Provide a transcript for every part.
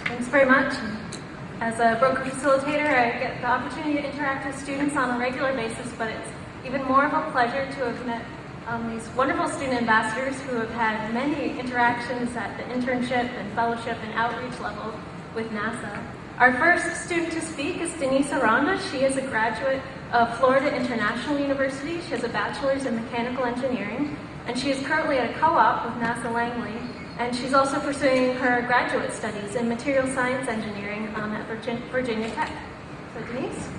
Thanks very much. As a broker facilitator, I get the opportunity to interact with students on a regular basis, but it's even more of a pleasure to have met these wonderful student ambassadors who have had many interactions at the internship and fellowship and outreach level with NASA. Our first student to speak is Denise Aranda. She is a graduate of Florida International University. She has a bachelor's in mechanical engineering, and she is currently at a co-op with NASA Langley, and she's also pursuing her graduate studies in material science engineering at Virginia Tech. So Denise?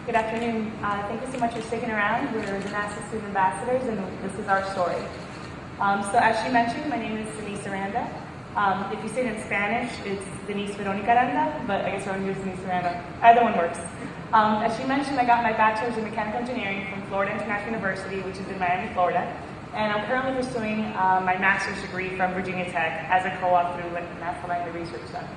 Good afternoon. Thank you so much for sticking around. We're the NASA Student Ambassadors, and this is our story. So as she mentioned, my name is Denise Aranda. If you say it in Spanish, it's Denise Veronica Aranda, but I guess everyone hears Denise Aranda. Either one works. As she mentioned, I got my bachelor's in mechanical engineering from Florida International University, which is in Miami, Florida. And I'm currently pursuing my master's degree from Virginia Tech as a co-op through the NASA Langley Research Center.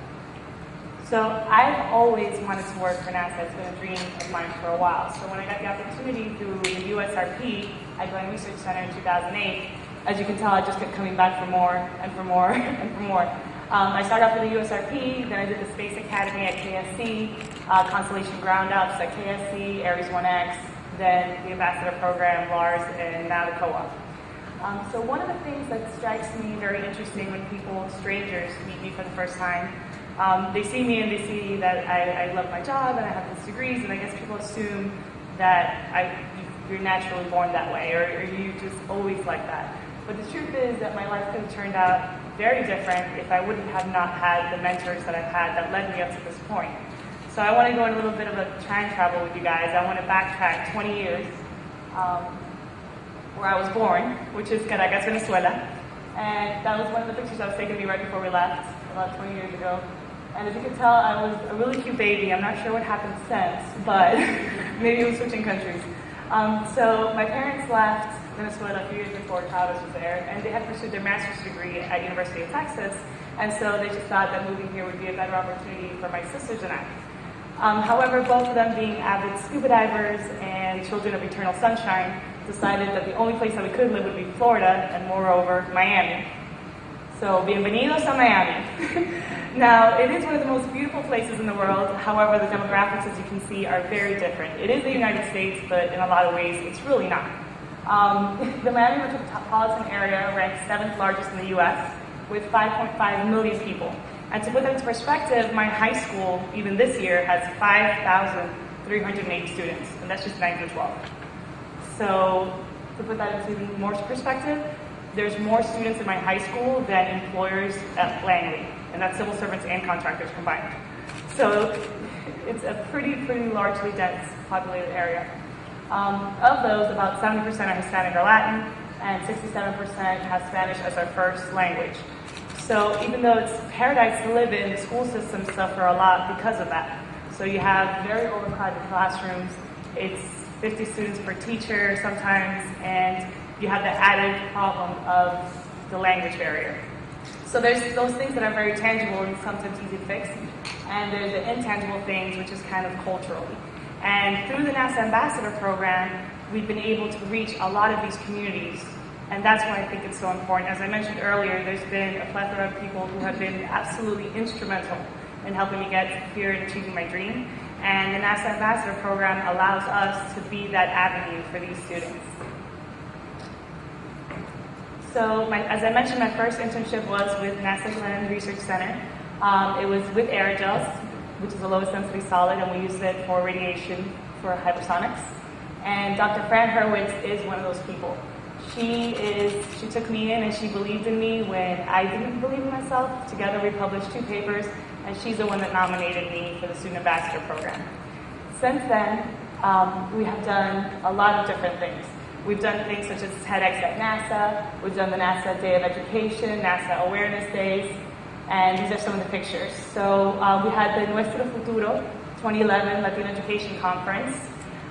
So I've always wanted to work for NASA. It's been a dream of mine for a while. So when I got the opportunity through the USRP, I joined Research Center in 2008. As you can tell, I just kept coming back for more and for more and for more. I started off with the USRP, then I did the Space Academy at KSC, Constellation Ground Ups at KSC, Ares 1X, then the Ambassador Program, LARS, and now the co-op. So one of the things that strikes me very interesting when people, strangers, meet me for the first time, they see me and they see that I love my job and I have these degrees, and I guess people assume that you're naturally born that way, or you just always like that. But the truth is that my life could have turned out very different if I wouldn't have not had the mentors that I've had that led me up to this point. So I want to go on a little bit of a time travel with you guys. I want to backtrack 20 years where I was born, which is Caracas, Venezuela. And that was one of the pictures that was taken of me right before we left, about 20 years ago. And as you can tell, I was a really cute baby. I'm not sure what happened since, but maybe it was switching countries. So my parents left Venezuela a few years before Chavez was there, and they had pursued their master's degree at University of Texas, and so they just thought that moving here would be a better opportunity for my sisters and I. However, both of them being avid scuba divers and children of eternal sunshine, decided that the only place that we could live would be Florida, and moreover, Miami. So, bienvenidos a Miami. Now, it is one of the most beautiful places in the world. However, the demographics, as you can see, are very different. It is the United States, but in a lot of ways, it's really not. The Miami metropolitan area ranks 7th largest in the U.S., with 5.5 million people. And to put that into perspective, my high school, even this year, has 5,308 students, and that's just 9 through 12. So, to put that into more perspective, there's more students in my high school than employers at Langley, and that's civil servants and contractors combined. So it's a pretty largely dense populated area. Of those, about 70% are Hispanic or Latin, and 67% have Spanish as their first language. So even though it's paradise to live in, the school systems suffer a lot because of that. So you have very overcrowded classrooms, it's 50 students per teacher sometimes, and you have the added problem of the language barrier. So there's those things that are very tangible and sometimes easy to fix, and there's the intangible things, which is kind of culturally. And through the NASA Ambassador Program, we've been able to reach a lot of these communities, and that's why I think it's so important. As I mentioned earlier, there's been a plethora of people who have been absolutely instrumental in helping me get here and achieving my dream, and the NASA Ambassador Program allows us to be that avenue for these students. So, as I mentioned, my first internship was with NASA Glenn Research Center. It was with aerogels, which is a lowest density solid, and we use it for radiation for hypersonics. And Dr. Fran Hurwitz is one of those people. She took me in and she believed in me when I didn't believe in myself. Together we published 2 papers, and she's the one that nominated me for the Student Ambassador Program. Since then, we have done a lot of different things. We've done things such as TEDx at NASA, we've done the NASA Day of Education, NASA Awareness Days, and these are some of the pictures. So we had the Nuestro Futuro 2011 Latino Education Conference,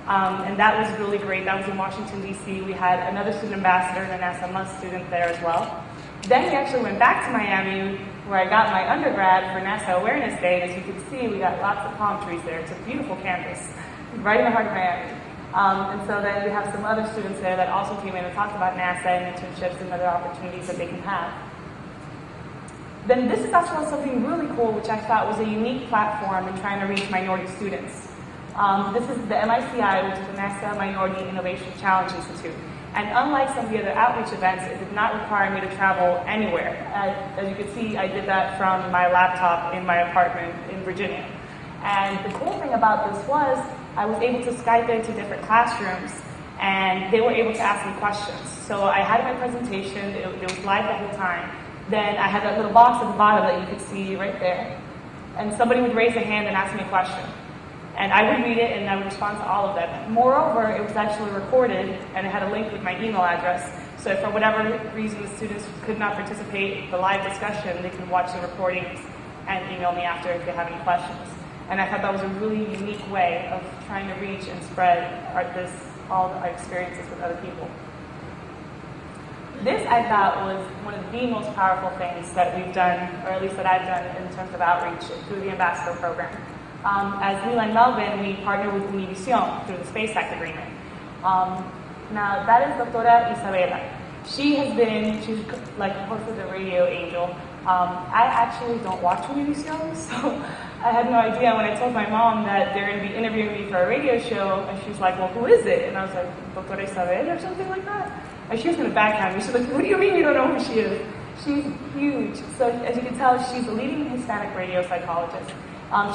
and that was really great. That was in Washington, D.C. We had another student ambassador and a NASA Must student there as well. Then we actually went back to Miami, where I got my undergrad for NASA Awareness Day, and as you can see, we got lots of palm trees there. It's a beautiful campus, right in the heart of Miami. And so then we have some other students there that also came in and talked about NASA and internships and other opportunities that they can have. Then this is also something really cool, which I thought was a unique platform in trying to reach minority students. This is the MICI, which is the NASA Minority Innovation Challenge Institute. And unlike some of the other outreach events, it did not require me to travel anywhere. As you can see, I did that from my laptop in my apartment in Virginia. And the cool thing about this was I was able to Skype into different classrooms, and they were able to ask me questions. So I had my presentation, it was live the whole time. Then I had that little box at the bottom that you could see right there. And somebody would raise a hand and ask me a question. And I would read it and I would respond to all of them. Moreover, it was actually recorded and it had a link with my email address. So if for whatever reason the students could not participate in the live discussion, they could watch the recordings and email me after if they have any questions. And I thought that was a really unique way of trying to reach and spread all our experiences with other people. This, I thought, was one of the most powerful things that we've done, or at least that I've done in terms of outreach through the Ambassador Program. As Lila and Melvin, we partner with Univision through the Space Act Agreement. Now, that is Doctora Isabela. She's like hosted the Radio Angel. I actually don't watch Univision, so I had no idea when I told my mom that they're going to be interviewing me for a radio show, and she's like, well, who is it? And I was like, Doctora Isabela or something like that? And she was going to backhand me. She's like, what do you mean you don't know who she is? She's huge. So as you can tell, she's a leading Hispanic radio psychologist.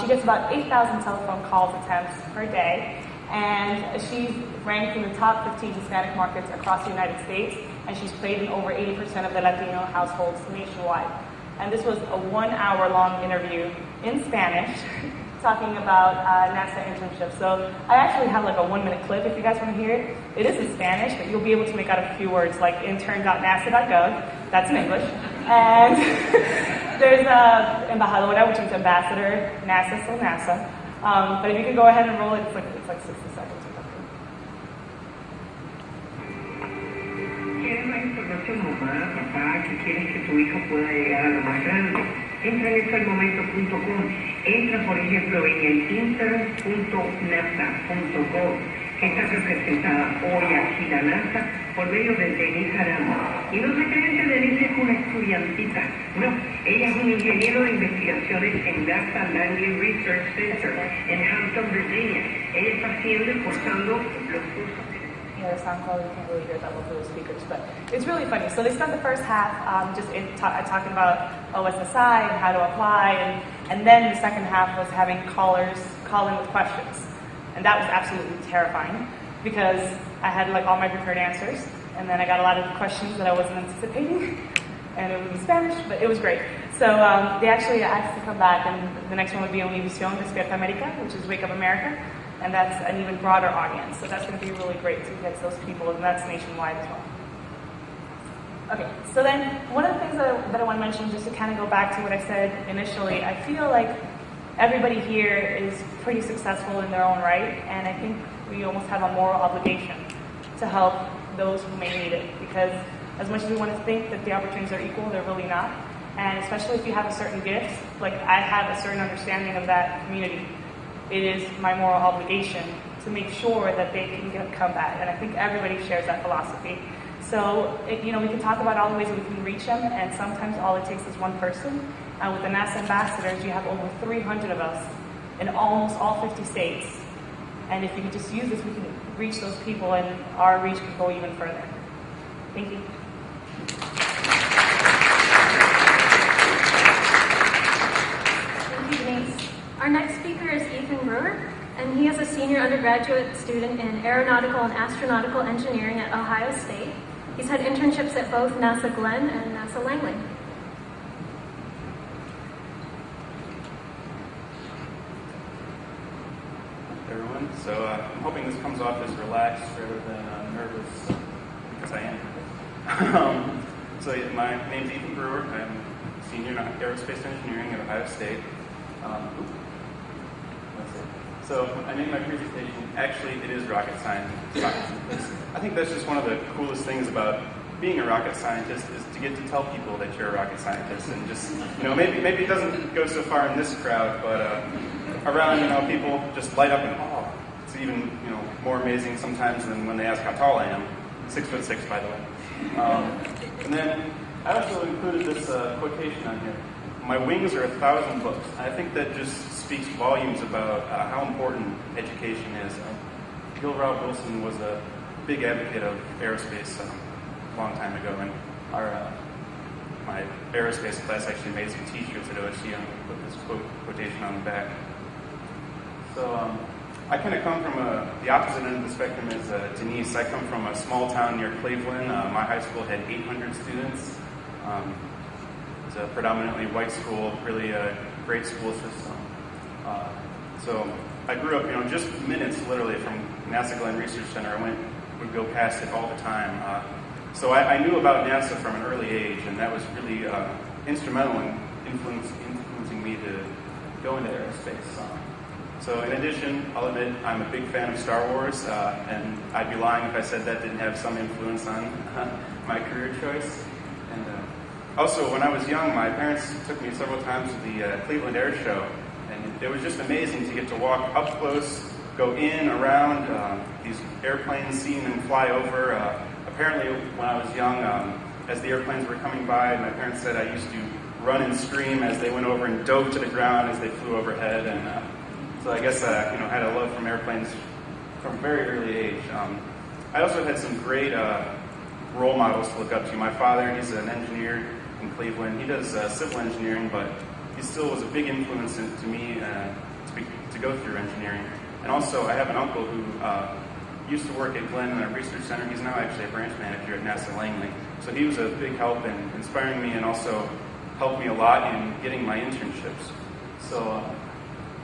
She gets about 8,000 telephone calls attempts per day, and she's ranked in the top 15 Hispanic markets across the United States, and she's played in over 80% of the Latino households nationwide. And this was a 1-hour-long interview in Spanish talking about NASA internships. So I actually have like a 1-minute clip if you guys want to hear it. It is in Spanish, but you'll be able to make out a few words like intern.nasa.gov. That's in English. And there's embajadora, which is ambassador, NASA, still NASA. But if you could go ahead and roll it, it's like 60 seconds or something. ¿Quieres más información, mamá, papá, que quieres que tu hijo pueda llegar a lo más grande? Entra en estoymomento.com. Entra, por ejemplo, en el intern.nasa.gov, que está representada hoy aquí la NASA por medio de Denise Arama. Y no se creen que Denise es una estudiantita. No, ella es un ingeniero de investigaciones en NASA Langley Research Center en Hampton, Virginia. Ella está haciendo y cursando los cursos. Yeah, the sound quality, you can't really hear that well through the speakers, but it's really funny. So they spent the first half just talking about OSSI and how to apply, and then the second half was having callers call in with questions. And that was absolutely terrifying because I had like all my prepared answers, and then I got a lot of questions that I wasn't anticipating, and it was in Spanish, but it was great. So they actually asked to come back, and the next one would be Univision Despierta América, which is Wake Up America. And that's an even broader audience. So that's going to be really great to get those people, and that's nationwide as well. Okay, so then one of the things that I want to mention, just to kind of go back to what I said initially, I feel like everybody here is pretty successful in their own right, and I think we almost have a moral obligation to help those who may need it, because as much as we want to think that the opportunities are equal, they're really not. And especially if you have a certain gift, like I have a certain understanding of that community, it is my moral obligation to make sure that they can get a comeback. And I think everybody shares that philosophy. So, we can talk about all the ways that we can reach them, and sometimes all it takes is one person. And with the NASA ambassadors, you have over 300 of us in almost all 50 states. And if you could just use this, we can reach those people, and our reach can go even further. Thank you. Thank you, Denise. Our next speaker is Ethan Brewer, and he is a senior undergraduate student in aeronautical and astronautical engineering at Ohio State. He's had internships at both NASA Glenn and NASA Langley. Hey everyone, so I'm hoping this comes off as relaxed rather than nervous, because I am. My name's Ethan Brewer. I'm a senior in aerospace engineering at Ohio State. So I named my presentation, actually it is rocket science. I think that's just one of the coolest things about being a rocket scientist is to get to tell people that you're a rocket scientist, and just, maybe it doesn't go so far in this crowd, but around, people just light up in awe. It's even, more amazing sometimes than when they ask how tall I am. 6'6", by the way. And then I also included this quotation on here. My wings are 1,000 books. I think that just speaks volumes about how important education is. Gil Rob Wilson was a big advocate of aerospace a long time ago, and my aerospace class actually made some T-shirts at OSU and put this quotation on the back. So I kind of come from the opposite end of the spectrum as Denise. I come from a small town near Cleveland. My high school had 800 students. It's a predominantly white school, really a great school system. So I grew up, just minutes literally from NASA Glenn Research Center. I would go past it all the time. So I knew about NASA from an early age, and that was really instrumental in influencing me to go into aerospace. So in addition, I'll admit I'm a big fan of Star Wars, and I'd be lying if I said that didn't have some influence on my career choice. And also, when I was young, my parents took me several times to the Cleveland Air Show, and it was just amazing to get to walk up close, go in, around these airplanes, seeing them fly over. Apparently, when I was young, as the airplanes were coming by, my parents said I used to run and scream as they went over and dove to the ground as they flew overhead. And so I guess had a love from airplanes from a very early age. I also had some great role models to look up to. My father, he's an engineer in Cleveland. He does civil engineering, but he still was a big influence to me to go through engineering. And also, I have an uncle who used to work at Glenn in a research center. He's now actually a branch manager at NASA Langley. So he was a big help in inspiring me and also helped me a lot in getting my internships. So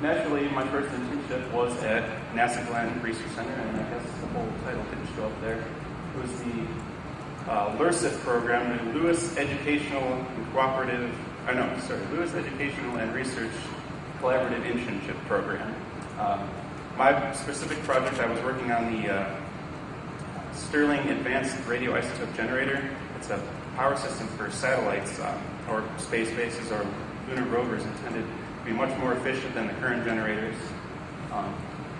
naturally, my first internship was at NASA Glenn Research Center, and I guess the whole title didn't show up there. It was the LERCIP program, the Lewis Educational and Research Collaborative Internship Program. My specific project, I was working on the Stirling Advanced Radioisotope Generator. It's a power system for satellites or space bases or lunar rovers intended to be much more efficient than the current generators.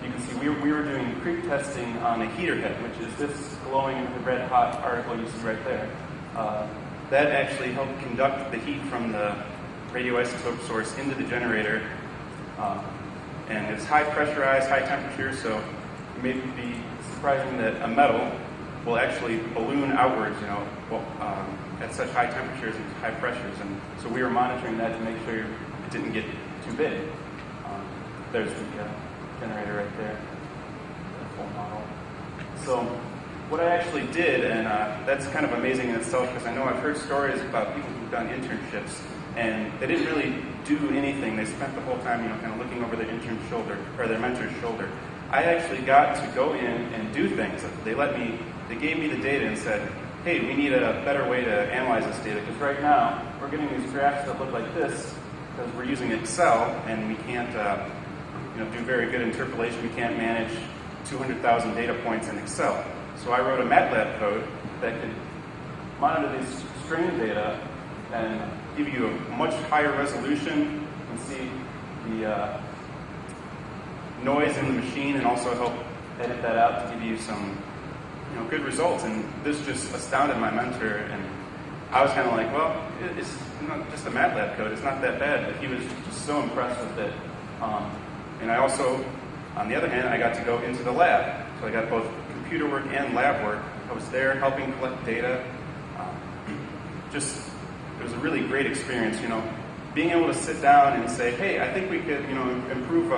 You can see we were doing creep testing on a heater head, which is this glowing red hot particle you see right there. That actually helped conduct the heat from the radioisotope source into the generator. And it's high pressurized, high temperature, so it may be surprising that a metal will actually balloon outwards, at such high temperatures and high pressures. And so we were monitoring that to make sure it didn't get too big. There's the generator right there, the full model. So what I actually did, and that's kind of amazing in itself because I know I've heard stories about people who've done internships and they didn't really do anything. They spent the whole time, kind of looking over their intern's shoulder or their mentor's shoulder. I actually got to go in and do things. They gave me the data and said, hey, we need a better way to analyze this data because right now we're getting these graphs that look like this because we're using Excel and we can't do very good interpolation. We can't manage 200,000 data points in Excel. So I wrote a MATLAB code that could monitor these strain data and give you a much higher resolution. You can see the noise in the machine and also help edit that out to give you some good results. And this just astounded my mentor. And I was kind of like, well, it's not just a MATLAB code. It's not that bad. But he was just so impressed with it. And I also, on the other hand, I got to go into the lab. So I got both computer work and lab work. I was there helping collect data. It was a really great experience, being able to sit down and say, hey, I think we could, improve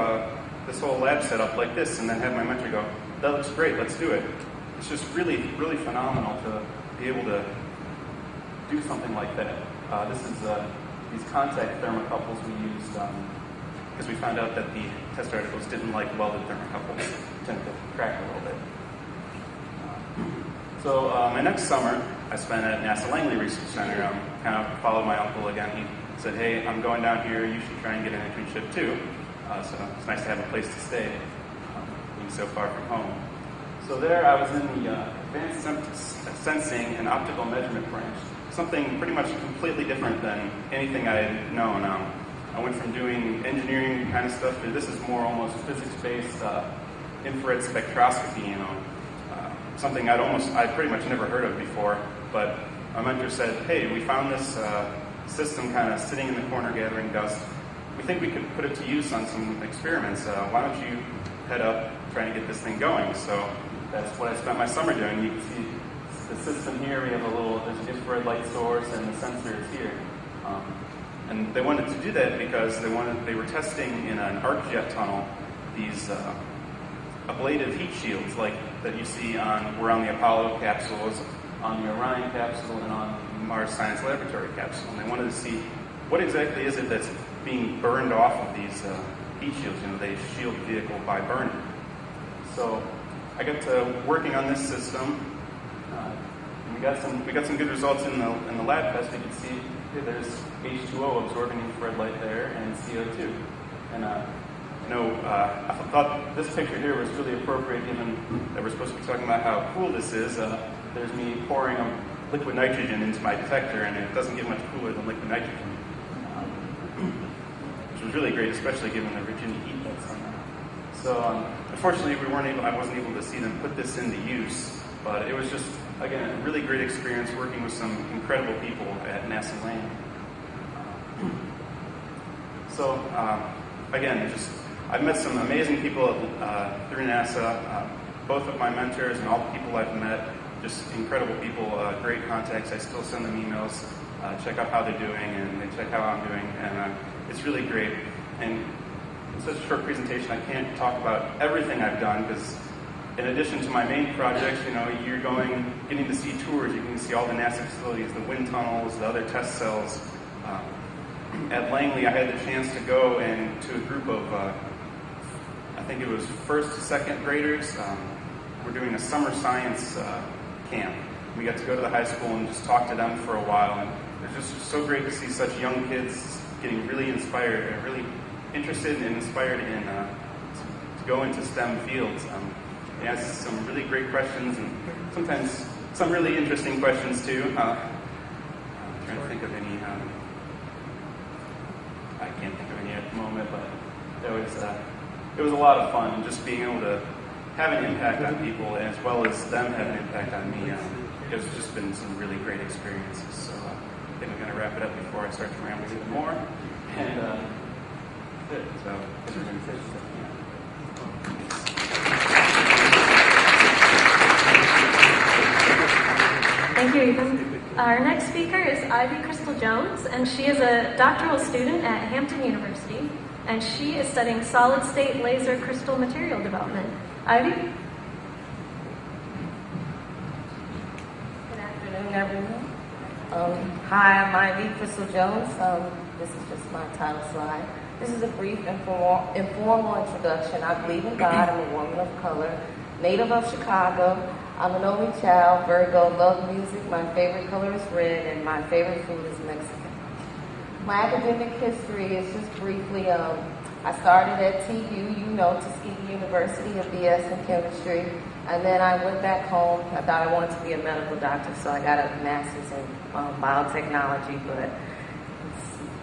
this whole lab setup like this, and then have my mentor go, that looks great, let's do it. It's just really, really phenomenal to be able to do something like that. This is these contact thermocouples we used because we found out that the test articles didn't like welded thermocouples, tend to crack a little bit. So my next summer, I spent at NASA Langley Research Center. Kind of followed my uncle again. He said, hey, I'm going down here. You should try and get an internship too. So it's nice to have a place to stay, being so far from home. So there I was in the Advanced Sensing and Optical Measurement branch, something pretty much completely different than anything I had known. I went from doing engineering kind of stuff to this is more almost physics-based infrared spectroscopy, something I'd pretty much never heard of before. But my mentor said, hey, we found this system kind of sitting in the corner gathering dust. We think we could put it to use on some experiments. Why don't you head up trying to get this thing going? So that's what I spent my summer doing. You can see the system here. We have there's an infrared light source, and the sensor is here. And they wanted to do that because they were testing in an arc jet tunnel these ablative heat shields like that you see on the Apollo capsules, on the Orion capsule, and on the Mars Science Laboratory capsule. And they wanted to see what exactly is it that's being burned off of these heat shields. They shield the vehicle by burning. So I got to working on this system. And we got some good results in the lab test. You can see here there's H2O absorbing infrared light there, and CO2. And I thought this picture here was really appropriate, given that we're supposed to be talking about how cool this is. There's me pouring liquid nitrogen into my detector, and it doesn't get much cooler than liquid nitrogen, which was really great, especially given the Virginia heat that's on there. So unfortunately, I wasn't able to see them put this into use, but it was just, again, a really great experience working with some incredible people at NASA Lane. So again, I've met some amazing people through NASA. Both of my mentors and all the people I've met, just incredible people, great contacts. I still send them emails, check out how they're doing, and they check how I'm doing, and it's really great. And in such a short presentation, I can't talk about everything I've done, because in addition to my main projects, you're getting to see tours, you can see all the NASA facilities, the wind tunnels, the other test cells. At Langley, I had the chance to go to a group of, I think it was first to second graders. We're doing a summer science camp. We got to go to the high school and just talk to them for a while. And it's just so great to see such young kids getting really inspired and really interested and inspired to go into STEM fields. They ask some really great questions, and sometimes some really interesting questions too. I'm trying to think of any. I can't think of any at the moment, but it was a lot of fun, just being able to have an impact on people, as well as them have an impact on me. It's just been some really great experiences. So I think I'm going to wrap it up before I start to ramble even more. And that's it. So we're going to finish it. Thank you, Ethan. Our next speaker is Ivy Crystal Jones, and she is a doctoral student at Hampton University, and she is studying solid-state laser crystal material development. Ivy? Good afternoon, everyone. Hi, I'm Ivy Crystal Jones. This is just my title slide. This is a brief informal introduction. I believe in God. I'm a woman of color, native of Chicago. I'm an only child, Virgo, love music. My favorite color is red, and my favorite food is Mexican. My academic history is just briefly, I started at TU, Tuskegee University, a BS in chemistry, and then I went back home. I thought I wanted to be a medical doctor, so I got a master's in biotechnology, but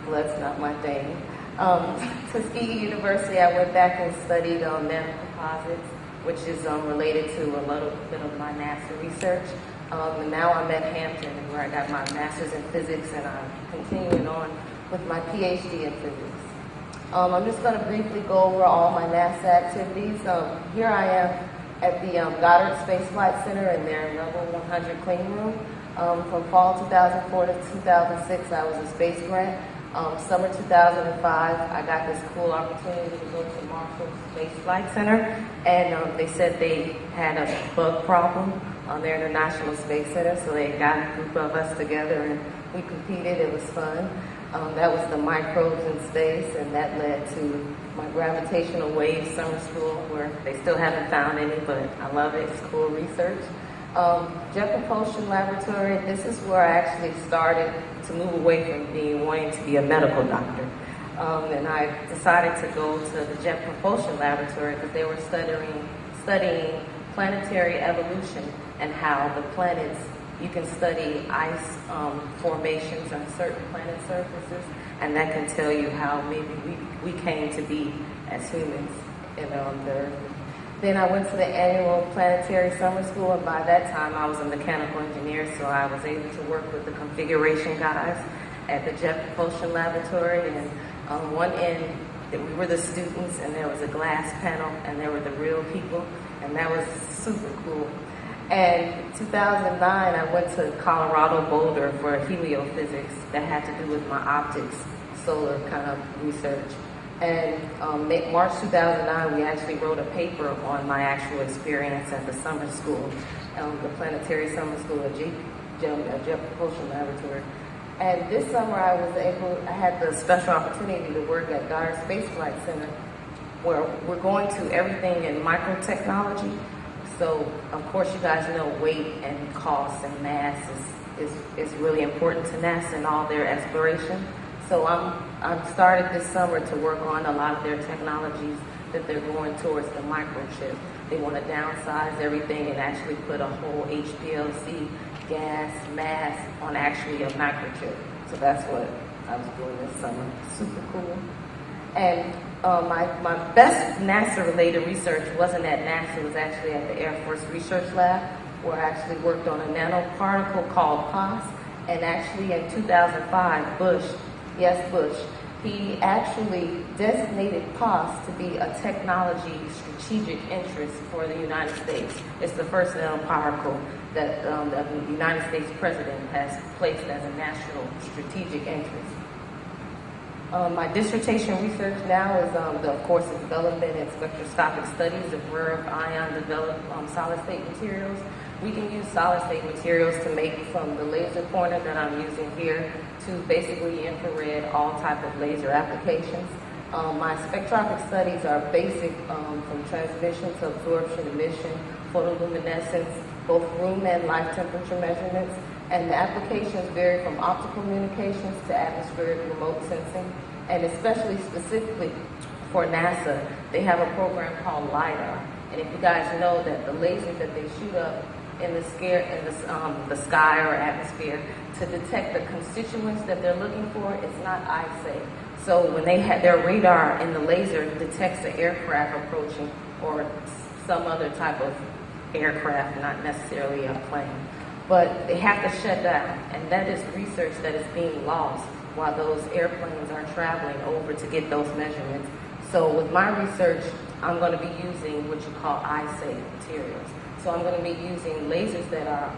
blood's not my thing. Tuskegee University, I went back and studied nanocomposites, which is related to a little bit of my NASA research. And now I'm at Hampton, where I got my master's in physics, and I'm continuing on with my PhD in physics. I'm just going to briefly go over all my NASA activities. Here I am at the Goddard Space Flight Center in their level 100 clean room. From fall 2004 to 2006, I was a space grant. Summer 2005, I got this cool opportunity to go to Marshall Space Flight Center, and they said they had a bug problem on their International Space Center, so they got a group of us together and we competed. It was fun. That was the microbes in space, and that led to my gravitational wave summer school, where they still haven't found any, but I love it. It's cool research. Jet Propulsion Laboratory, this is where I actually started to move away from wanting to be a medical doctor. And I decided to go to the Jet Propulsion Laboratory because they were studying planetary evolution and how the planets, you can study ice formations on certain planet surfaces, and that can tell you how maybe we came to be as humans in the Earth. Then I went to the annual planetary summer school, and by that time I was a mechanical engineer, so I was able to work with the configuration guys at the Jet Propulsion Laboratory. And on one end, we were the students, and there was a glass panel, and there were the real people, and that was super cool. And in 2009, I went to Colorado Boulder for heliophysics that had to do with my optics, solar kind of research. And March 2009, we actually wrote a paper on my actual experience at the summer school, the planetary summer school at Jet Propulsion Laboratory. And this summer, I had the special opportunity to work at Goddard Space Flight Center, where we're going to everything in microtechnology. So, of course, you guys know weight and cost and mass is really important to NASA and all their exploration. So I'm started this summer to work on a lot of their technologies that they're going towards the microchip. They want to downsize everything and actually put a whole HPLC gas mass on actually a microchip. So that's what I was doing this summer. Super cool. And my best NASA-related research wasn't at NASA. It was actually at the Air Force Research Lab, where I actually worked on a nanoparticle called POS. And actually in 2005, Bush, he actually designated POS to be a technology strategic interest for the United States. It's the first nanoparticle that the United States president has placed as a national strategic interest. My dissertation research now is, of course, the development and spectroscopic studies of rare ion developed solid-state materials. We can use solid-state materials to make from the laser pointer that I'm using here to basically infrared, all type of laser applications. My spectroscopic studies are basic from transmission to absorption, emission, photoluminescence, both room and life temperature measurements. And the applications vary from optical communications to atmospheric remote sensing. And especially specifically for NASA, they have a program called LIDAR. And if you guys know that the lasers that they shoot up in the sky or atmosphere to detect the constituents that they're looking for, it's not eye safe. So when they have their radar in the laser detects an aircraft approaching or some other type of aircraft, not necessarily a plane. But they have to shut down, and that is research that is being lost while those airplanes are traveling over to get those measurements. So with my research, I'm going to be using what you call eye-safe materials. So I'm going to be using lasers that are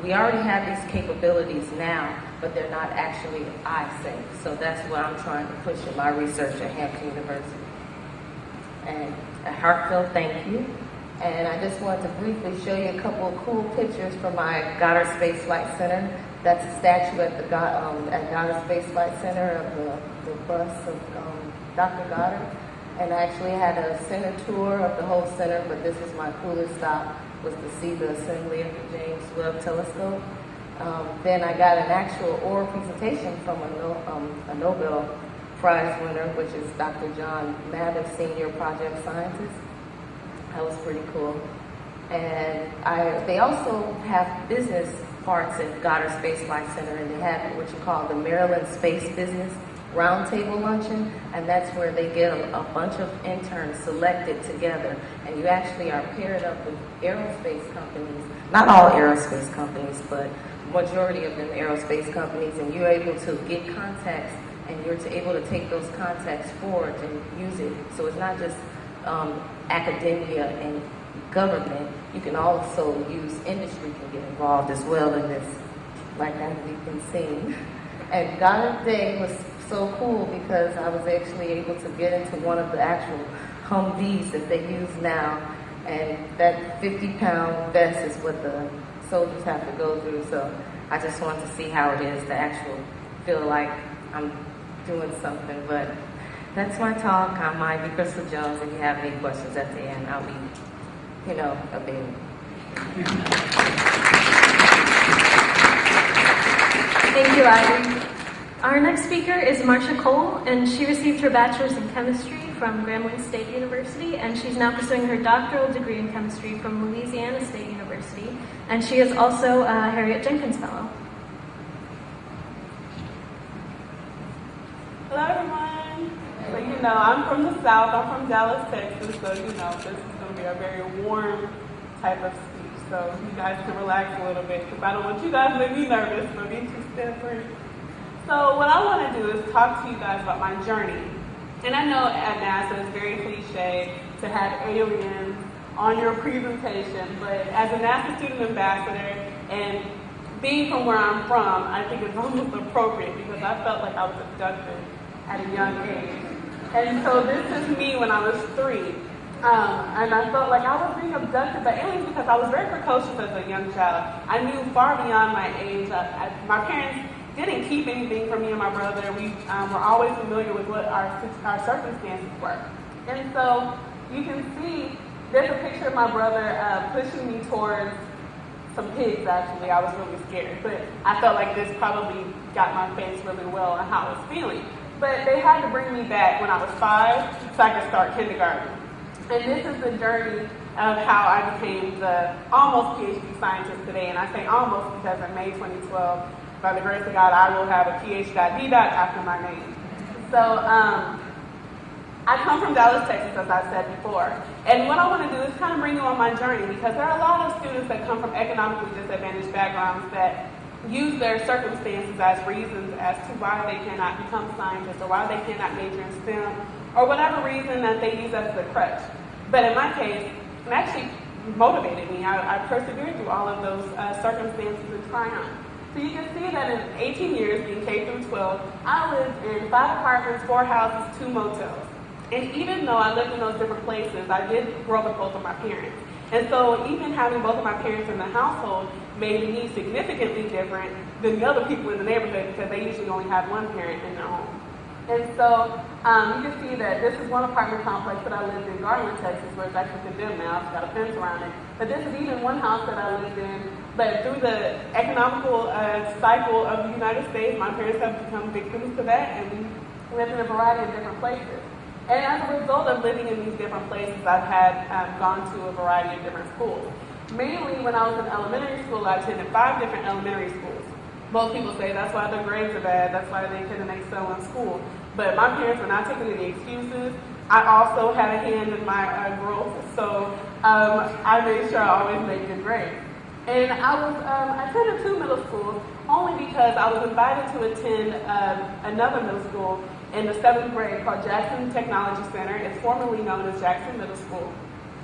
we already have these capabilities now, but they're not actually eye-safe. So that's what I'm trying to push in my research at Hampton University. And a heartfelt thank you. And I just wanted to briefly show you a couple of cool pictures from my Goddard Space Flight Center. That's a statue at Goddard Space Flight Center of the bust of Dr. Goddard. And I actually had a center tour of the whole center, but this is my coolest stop, was to see the assembly of the James Webb Telescope. Then I got an actual oral presentation from a Nobel Prize winner, which is Dr. John Mather, Senior Project Scientist. That was pretty cool. And they also have business parts at Goddard Space Flight Center, and they have what you call the Maryland Space Business Roundtable Luncheon, and that's where they get a bunch of interns selected together, and you actually are paired up with aerospace companies, not all aerospace companies, but majority of them aerospace companies, and you're able to get contacts, and you're able to take those contacts forward and use it. So it's not just academia and government. You can also use industry can get involved as well in this, like as you can see. And Goddard Day was so cool because I was actually able to get into one of the actual Humvees that they use now, and that 50-pound vest is what the soldiers have to go through. So I just want to see how it is to actually feel like I'm doing something. But that's my talk. I'm Ivy Crystal Jones. If you have any questions at the end, I'll be, available. Thank you, Ivy. Our next speaker is Marcia Cole, and she received her bachelor's in chemistry from Grambling State University, and she's now pursuing her doctoral degree in chemistry from Louisiana State University, and she is also a Harriet Jenkins Fellow. Hello, everyone. So, I'm from the South. I'm from Dallas, Texas, so, this is a very warm type of speech. So you guys can relax a little bit because I don't want you guys to make me nervous or be too stiff. So what I want to do is talk to you guys about my journey. And I know at NASA it's very cliche to have aliens on your presentation, but as a NASA student ambassador and being from where I'm from, I think it's almost appropriate because I felt like I was abducted at a young age. And so this is me when I was 3. And I felt like I was being abducted by aliens because I was very precocious as a young child. I knew far beyond my age. My parents didn't keep anything from me and my brother. We were always familiar with what our circumstances were. And so you can see there's a picture of my brother pushing me towards some pigs, actually. I was really scared. But I felt like this probably got my face really well and how I was feeling. But they had to bring me back when I was 5 so I could start kindergarten. And this is the journey of how I became the almost PhD scientist today. And I say almost because in May 2012, by the grace of God, I will have a PhD after my name. So I come from Dallas, Texas, as I said before. And what I want to do is kind of bring you on my journey because there are a lot of students that come from economically disadvantaged backgrounds that use their circumstances as reasons as to why they cannot become scientists or why they cannot major in STEM or whatever reason that they use as a crutch. But in my case, it actually motivated me. I persevered through all of those circumstances and triumph. So you can see that in 18 years, being K through 12, I lived in 5 apartments, 4 houses, 2 motels. And even though I lived in those different places, I did grow up with both of my parents. And so even having both of my parents in the household made me significantly different than the other people in the neighborhood because they usually only have one parent in their home. And so you can see that this is one apartment complex that I lived in Garland, Texas, where it's actually condemned now. It's got a fence around it. But this is even one house that I lived in. But through the economical cycle of the United States, my parents have become victims to that, and we lived in a variety of different places. And as a result of living in these different places, I've had gone to a variety of different schools. Mainly when I was in elementary school, I attended 5 different elementary schools. Most people say that's why their grades are bad, that's why they couldn't excel in school. But my parents were not taking any excuses. I also had a hand in my growth, so I made sure I always made good grades. And I attended 2 middle schools only because I was invited to attend another middle school in the 7th grade called Jackson Technology Center. It's formerly known as Jackson Middle School.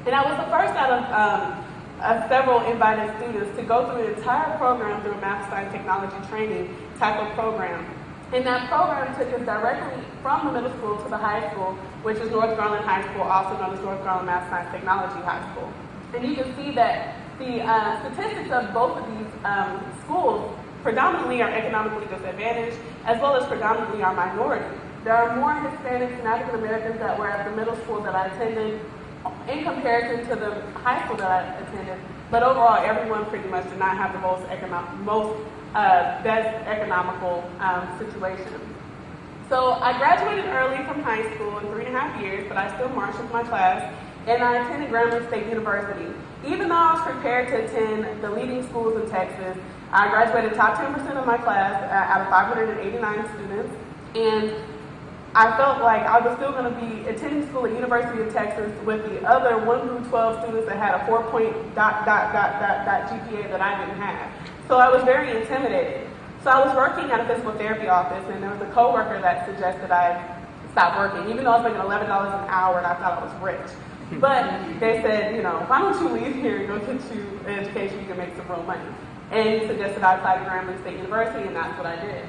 And I was the first out of several invited students to go through the entire program through a math, science, technology training type of program. And that program took us directly from the middle school to the high school, which is North Garland High School, also known as North Garland Math, Science, Technology High School. And you can see that the statistics of both of these schools predominantly are economically disadvantaged, as well as predominantly are minority. There are more Hispanics and African Americans that were at the middle school that I attended in comparison to the high school that I attended. But overall, everyone pretty much did not have the best economical situation. So I graduated early from high school in 3.5 years, but I still marshaled my class, and I attended Grambling State University. Even though I was prepared to attend the leading schools in Texas, I graduated top 10% of my class out of 589 students, and I felt like I was still going to be attending school at University of Texas with the other 1 through 12 students that had a 4-point ... GPA that I didn't have. So I was very intimidated. So I was working at a physical therapy office, and there was a coworker that suggested I stop working, even though I was making $11 an hour and I thought I was rich. But they said, why don't you leave here and go get you an education, you can make some real money. And he suggested I apply to Grambling State University, and that's what I did.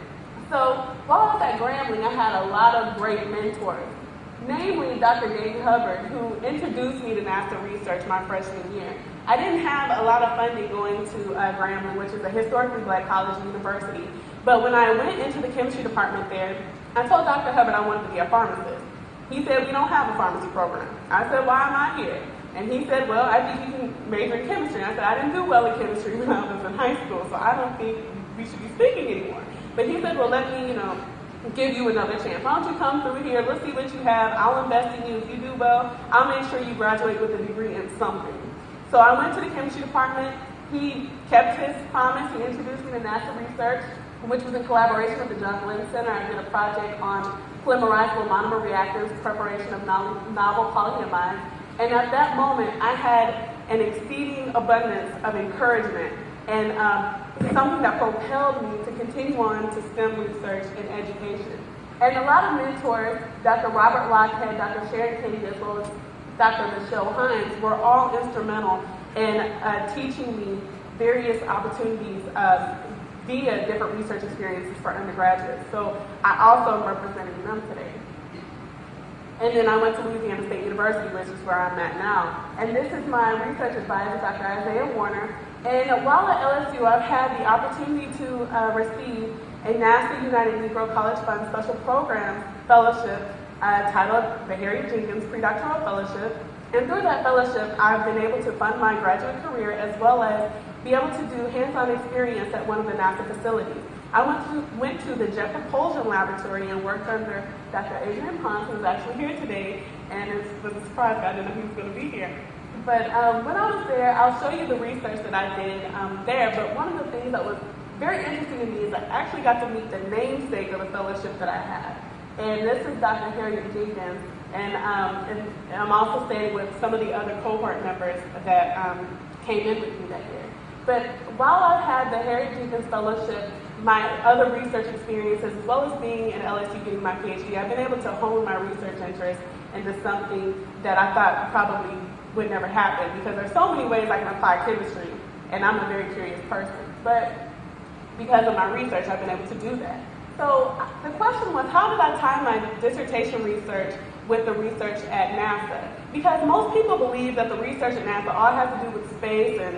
So while I was at Grambling, I had a lot of great mentors, namely Dr. David Hubbard, who introduced me to NASA research my freshman year. I didn't have a lot of funding going to Grambling, which is a historically black college and university. But when I went into the chemistry department there, I told Dr. Hubbard I wanted to be a pharmacist. He said, we don't have a pharmacy program. I said, why am I here? And he said, well, I think you can major in chemistry. And I said, I didn't do well in chemistry when I was in high school, so I don't think we should be speaking anymore. But he said, well, let me, give you another chance. Why don't you come through here? Let's see what you have. I'll invest in you. If you do well, I'll make sure you graduate with a degree in something. So I went to the chemistry department. He kept his promise. He introduced me to NASA research, which was in collaboration with the John Glenn Center. I did a project on polymerizable monomer reactors, preparation of novel polyamides. And at that moment, I had an exceeding abundance of encouragement and something that propelled me to continue on to STEM research and education. And a lot of mentors, Dr. Robert Lockhead, Dr. Sharon Kennedy, as well as Dr. Michelle Hines, were all instrumental in teaching me various opportunities via different research experiences for undergraduates. So I also am representing them today. And then I went to Louisiana State University, which is where I'm at now. And this is my research advisor, Dr. Isaiah Warner. And while at LSU, I've had the opportunity to receive a NASA United Negro College Fund Special Programs Fellowship titled the Harriet Jenkins Predoctoral Fellowship. And through that fellowship, I've been able to fund my graduate career as well as be able to do hands-on experience at one of the NASA facilities. I went to the Jet Propulsion Laboratory and worked under Dr. Adrian Ponce, who's actually here today, and it was a surprise. I didn't know he was going to be here. But when I was there, I'll show you the research that I did there, but one of the things that was very interesting to me is I actually got to meet the namesake of the fellowship that I had. And this is Dr. Harriet Jenkins, and I'm also staying with some of the other cohort members that came in with me that year. But while I've had the Harriet Jenkins Fellowship, my other research experiences, as well as being at LSU getting my PhD, I've been able to hone my research interest into something that I thought probably would never happen, because there's so many ways I can apply chemistry, and I'm a very curious person. But because of my research, I've been able to do that. So the question was, how did I tie my dissertation research with the research at NASA? Because most people believe that the research at NASA all has to do with space and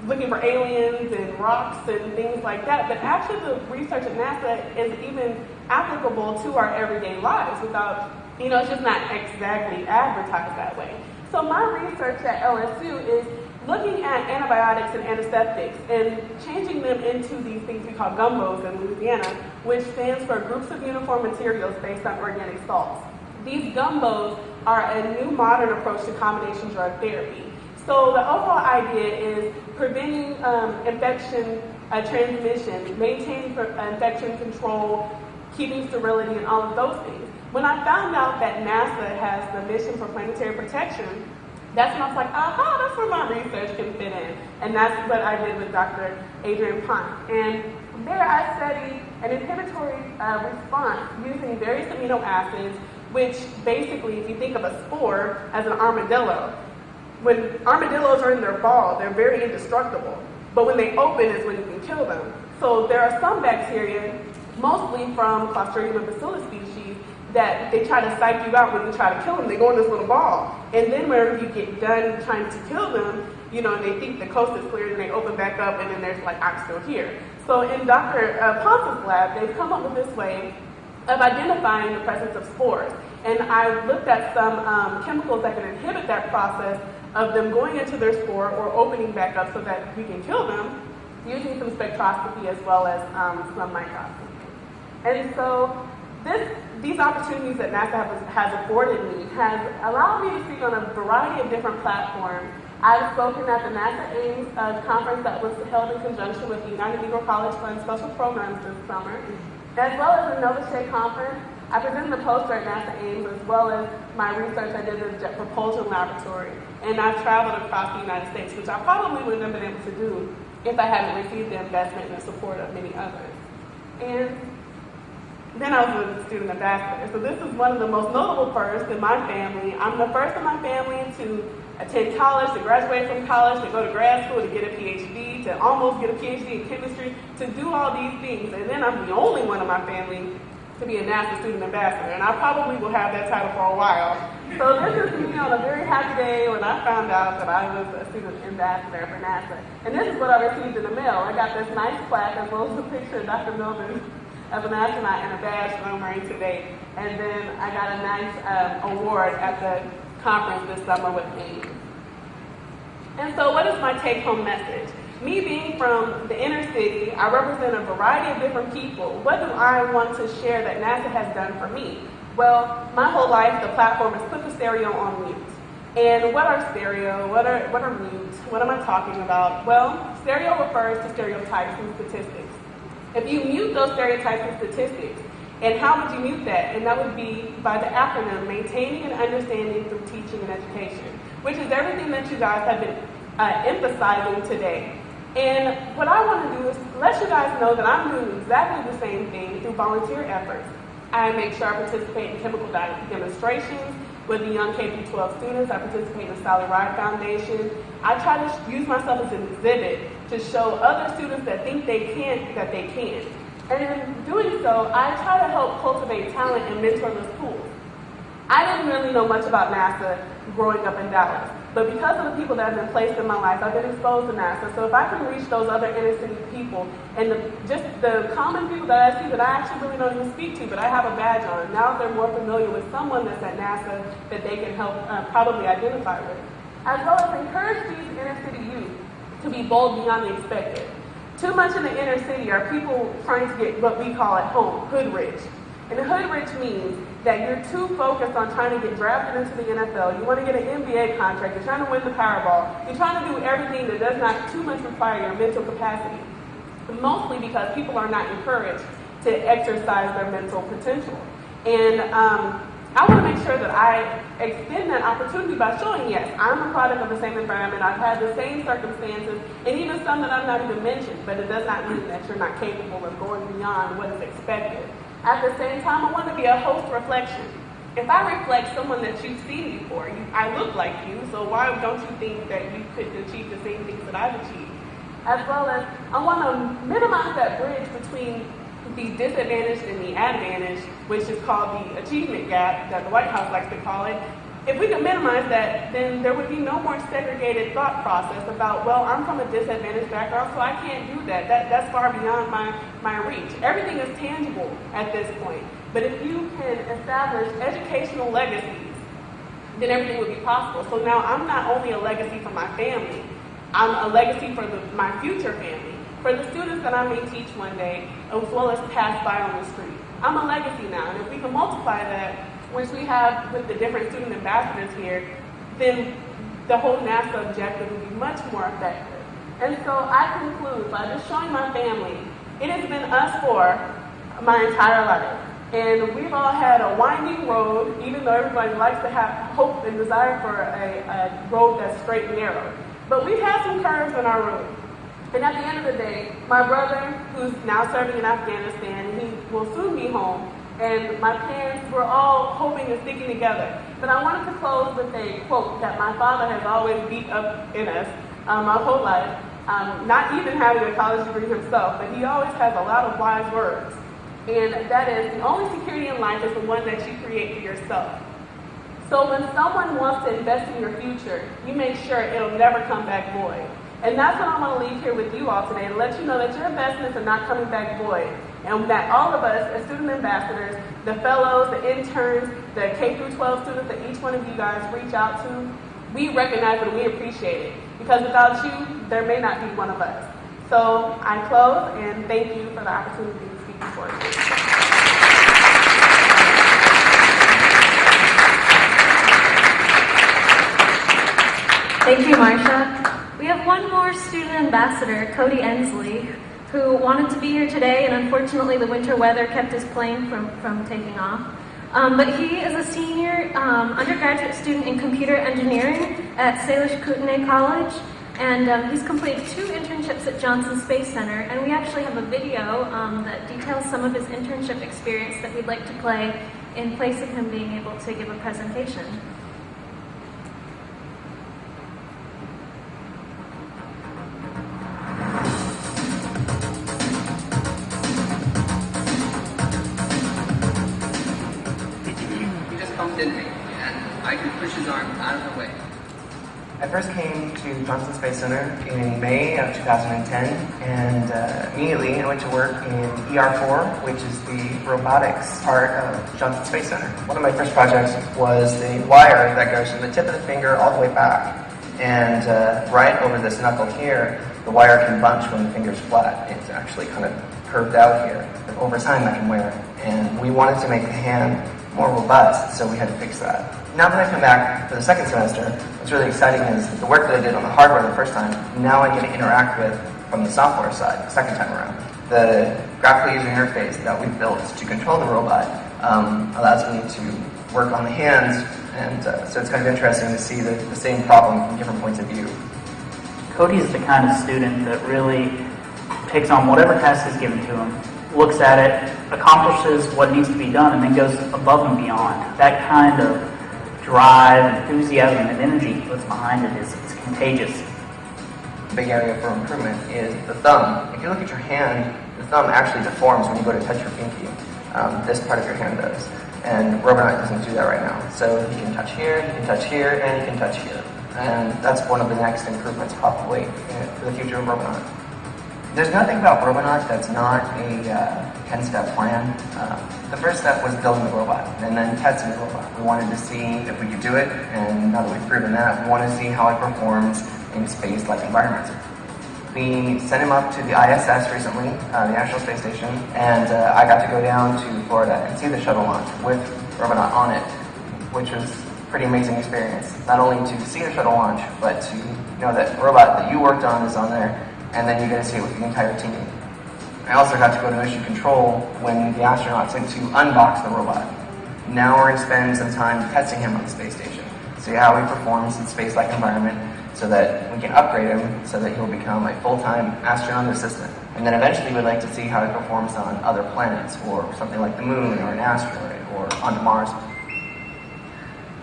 looking for aliens and rocks and things like that, but actually the research at NASA is even applicable to our everyday lives without, it's just not exactly advertised that way. So my research at LSU is looking at antibiotics and antiseptics and changing them into these things we call gumbos in Louisiana, which stands for groups of uniform materials based on organic salts. These gumbos are a new modern approach to combination drug therapy. So the overall idea is preventing infection transmission, maintaining infection control, keeping sterility, and all of those things. When I found out that NASA has the mission for planetary protection, that's when I was like, aha, that's where my research can fit in. And that's what I did with Dr. Adrian Ponce. And there I studied an inhibitory response using various amino acids, which basically, if you think of a spore as an armadillo, when armadillos are in their ball, they're very indestructible. But when they open is when you can kill them. So there are some bacteria, mostly from Clostridium and Bacillus species, that they try to psych you out when you try to kill them. They go in this little ball. And then whenever you get done trying to kill them, and they think the coast is clear, and they open back up, and then there's like, I'm still here. So in Dr. Ponce's lab, they've come up with this way of identifying the presence of spores. And I looked at some chemicals that can inhibit that process of them going into their spore or opening back up so that we can kill them using some spectroscopy as well as some microscopy. And so these opportunities that NASA has afforded me has allowed me to speak on a variety of different platforms. I've spoken at the NASA Ames conference that was held in conjunction with the United Negro College Fund Special Programs this summer, as well as the Nova Shea Conference. I presented a poster at NASA Ames, as well as my research I did at the Jet Propulsion Laboratory. And I've traveled across the United States, which I probably wouldn't have been able to do if I hadn't received the investment and the support of many others. And then I was a student ambassador. So this is one of the most notable firsts in my family. I'm the first in my family to attend college, to graduate from college, to go to grad school, to get a PhD, to almost get a PhD in chemistry, to do all these things. And then I'm the only one in my family to be a NASA student ambassador. And I probably will have that title for a while. So this is me on a very happy day when I found out that I was a student ambassador for NASA. And this is what I received in the mail. I got this nice plaque as well as a picture of Dr. Milburn of an astronaut and a badge that I'm wearing today. And then I got a nice award at the conference this summer with Ames. And so what is my take-home message? Me being from the inner city, I represent a variety of different people. What do I want to share that NASA has done for me? Well, my whole life, the platform is put the stereo on mute. And what are stereo? What are mute? What am I talking about? Well, stereo refers to stereotypes and statistics. If you mute those stereotypes and statistics, And how would you mute that? And that would be by the acronym, Maintaining and Understanding Through Teaching and Education, which is everything that you guys have been emphasizing today. And what I want to do is let you guys know that I'm doing exactly the same thing through volunteer efforts. I make sure I participate in chemical demonstrations with the young K-12 students. I participate in the Sally Ride Foundation. I try to use myself as an exhibit to show other students that think they can't, that they can. And in doing so, I try to help cultivate talent and mentorless pools. I didn't really know much about NASA growing up in Dallas, but because of the people that have been placed in my life, I've been exposed to NASA. So if I can reach those other inner city people and just the common people that I see that I actually really don't even speak to, but I have a badge on, now they're more familiar with someone that's at NASA that they can help probably identify with. As well as encourage these inner city youth to be bold beyond the expected. Too much in the inner city are people trying to get what we call at home, hood rich. And hood rich means that you're too focused on trying to get drafted into the NFL. You want to get an NBA contract. You're trying to win the Powerball. You're trying to do everything that does not too much require your mental capacity. Mostly because people are not encouraged to exercise their mental potential. And I want to make sure that I extend that opportunity by showing, yes, I'm a product of the same environment. I've had the same circumstances, and even some that I've not even mentioned, but it does not mean that you're not capable of going beyond what is expected. At the same time, I want to be a host reflection. If I reflect someone that you've seen before, I look like you, so why don't you think that you could achieve the same things that I've achieved? As well as, I want to minimize that bridge between the disadvantaged and the advantaged, which is called the achievement gap that the White House likes to call it. If we could minimize that, then there would be no more segregated thought process about, well, I'm from a disadvantaged background, so I can't do that. That's far beyond my reach. Everything is tangible at this point. But if you can establish educational legacies, then everything would be possible. So now I'm not only a legacy for my family, I'm a legacy for my future family, for the students that I may teach one day, as well as pass by on the street. I'm a legacy now, and if we can multiply that, which we have with the different student ambassadors here, then the whole NASA objective would be much more effective. And so I conclude by just showing my family, it has been us for my entire life. And we've all had a winding road, even though everybody likes to have hope and desire for a road that's straight and narrow. But we've had some curves in our road. And at the end of the day, my brother, who's now serving in Afghanistan, he will soon be home, and my parents were all hoping and sticking together. But I wanted to close with a quote that my father has always beat up in us my whole life, not even having a college degree himself, but he always has a lot of wise words. And that is, the only security in life is the one that you create for yourself. So when someone wants to invest in your future, you make sure it'll never come back void. And that's what I'm going to leave here with you all today, to let you know that your investments are not coming back void. And that all of us, as student ambassadors, the fellows, the interns, the K-12 students that each one of you guys reach out to, we recognize and we appreciate it. Because without you, there may not be one of us. So I close, and thank you for the opportunity to speak before you. Thank you, Marsha. We have one more student ambassador, Cody Ensley, who wanted to be here today, and unfortunately the winter weather kept his plane from taking off. But he is a senior undergraduate student in computer engineering at Salish Kootenai College, and he's completed 2 internships at Johnson Space Center, and we actually have a video that details some of his internship experience that we'd like to play in place of him being able to give a presentation. I first came to Johnson Space Center in May of 2010, and immediately I went to work in ER4, which is the robotics part of Johnson Space Center. One of my first projects was the wire that goes from the tip of the finger all the way back, and right over this knuckle here, the wire can bunch when the finger's flat. It's actually kind of curved out here, but over time that can wear. And we wanted to make the hand more robust, so we had to fix that. Now that I've come back for the second semester, what's really exciting is the work that I did on the hardware the first time, now I get to interact with from the software side the second time around. the graphical user interface that we've built to control the robot allows me to work on the hands, and so it's kind of interesting to see the same problem from different points of view. Cody is the kind of student that really takes on whatever task is given to him, looks at it, accomplishes what needs to be done, and then goes above and beyond. That kind of drive, enthusiasm, and energy he puts behind it is contagious. The big area for improvement is the thumb. If you look at your hand, the thumb actually deforms when you go to touch your pinky. This part of your hand does. And Robonaut doesn't do that right now. So he can touch here, he can touch here, and he can touch here. And that's one of the next improvements probably for the future of Robonaut. There's nothing about Robonaut that's not a 10-step plan. The first step was building the robot, and then testing the robot. We wanted to see if we could do it, and now that we've proven that, we want to see how it performs in space-like environments. We sent him up to the ISS recently, the National Space Station, and I got to go down to Florida and see the shuttle launch with Robonaut on it, which was a pretty amazing experience. Not only to see the shuttle launch, but to know that the robot that you worked on is on there, and then you get to see it with the entire team. I also got to go to mission control when the astronauts had to unbox the robot. Now we're going to spend some time testing him on the space station, see how he performs in space-like environment, so that we can upgrade him so that he'll become a full-time astronaut assistant. And then eventually we'd like to see how he performs on other planets, or something like the moon, or an asteroid, or onto Mars.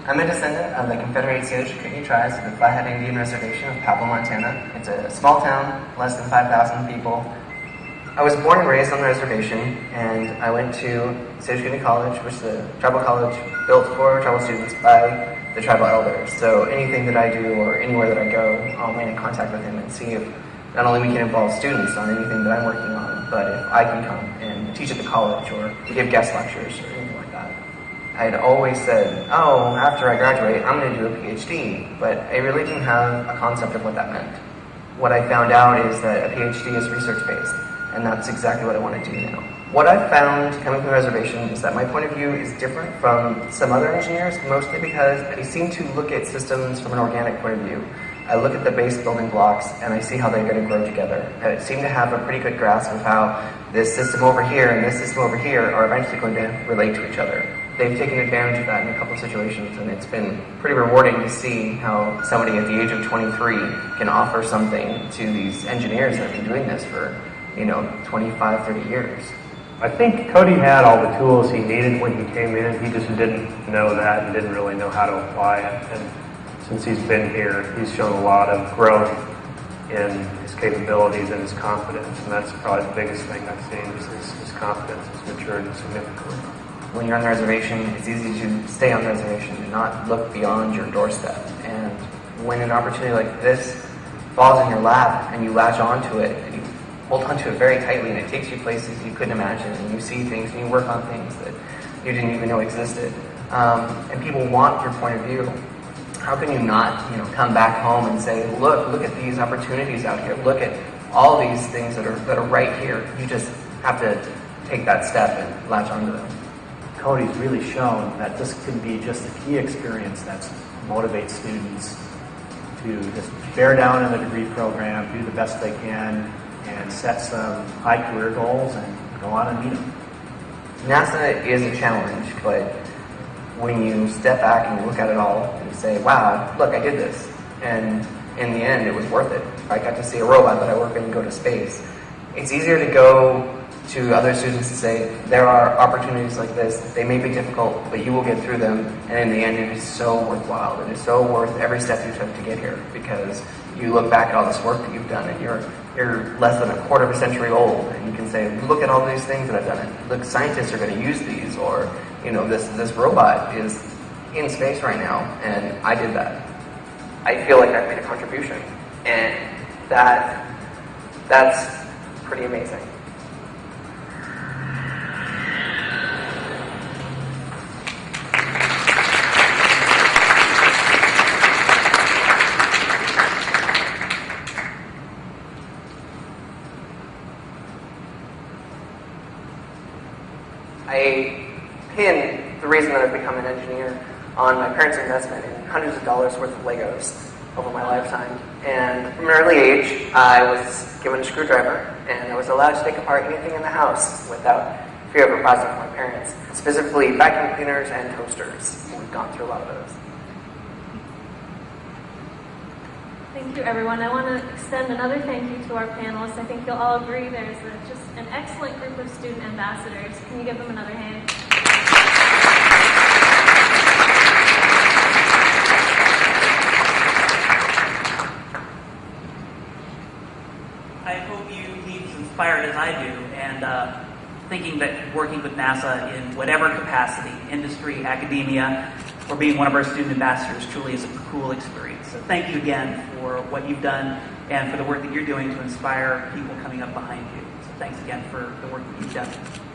I'm a descendant of the Confederate Salish Kootenai tribes of the Flathead Indian Reservation of Pablo, Montana. It's a small town, less than 5,000 people. I was born and raised on the reservation, and I went to Salish Kootenai College, which is a tribal college built for tribal students by the tribal elders. So anything that I do or anywhere that I go, I'll remain in contact with him and see if not only we can involve students on anything that I'm working on, but if I can come and teach at the college or give guest lectures or anything like that. I had always said, oh, after I graduate, I'm going to do a PhD, but I really didn't have a concept of what that meant. What I found out is that a PhD is research-based, and that's exactly what I want to do now. What I've found coming from the reservation is that my point of view is different from some other engineers, mostly because I seem to look at systems from an organic point of view. I look at the base building blocks and I see how they're going to grow together. I seem to have a pretty good grasp of how this system over here and this system over here are eventually going to relate to each other. They've taken advantage of that in a couple of situations, and it's been pretty rewarding to see how somebody at the age of 23 can offer something to these engineers that have been doing this for, 25, 30 years. I think Cody had all the tools he needed when he came in. He just didn't know that and didn't really know how to apply it. And since he's been here, he's shown a lot of growth in his capabilities and his confidence. And that's probably the biggest thing I've seen is his confidence has matured significantly. When you're on the reservation, it's easy to stay on the reservation and not look beyond your doorstep. And when an opportunity like this falls in your lap and you latch onto it and you hold onto it very tightly, and it takes you places you couldn't imagine, and you see things and you work on things that you didn't even know existed, and people want your point of view, how can you not come back home and say, look at these opportunities out here, look at all these things that are right here. You just have to take that step and latch onto them. Cody's really shown that this can be just a key experience that motivates students to just bear down in the degree program, do the best they can, and set some high career goals and go on and meet them. NASA is a challenge, but when you step back and you look at it all and you say, wow, look, I did this. And in the end, it was worth it. I got to see a robot that I work in go to space. It's easier to go to other students and say, there are opportunities like this. They may be difficult, but you will get through them. And in the end, it is so worthwhile. It is so worth every step you took to get here, because you look back at all this work that you've done, and you're less than a quarter of a century old, and you can say, look at all these things that I've done. And look, scientists are going to use these, or this robot is in space right now, and I did that. I feel like I've made a contribution, and that's pretty amazing. I pin the reason that I've become an engineer on my parents' investment in hundreds of dollars worth of Legos. over my lifetime. And from an early age, I was given a screwdriver, and I was allowed to take apart anything in the house without fear of reprisal from my parents, specifically vacuum cleaners and toasters. We've gone through a lot of those. Thank you, everyone. I want to extend another thank you to our panelists. I think you'll all agree there's just an excellent group of student ambassadors. Can you give them another hand? I hope you leave as inspired as I do, and thinking that working with NASA in whatever capacity, industry, academia, or being one of our student ambassadors truly is a cool experience. So thank you again for what you've done and for the work that you're doing to inspire people coming up behind you. So thanks again for the work that you've done.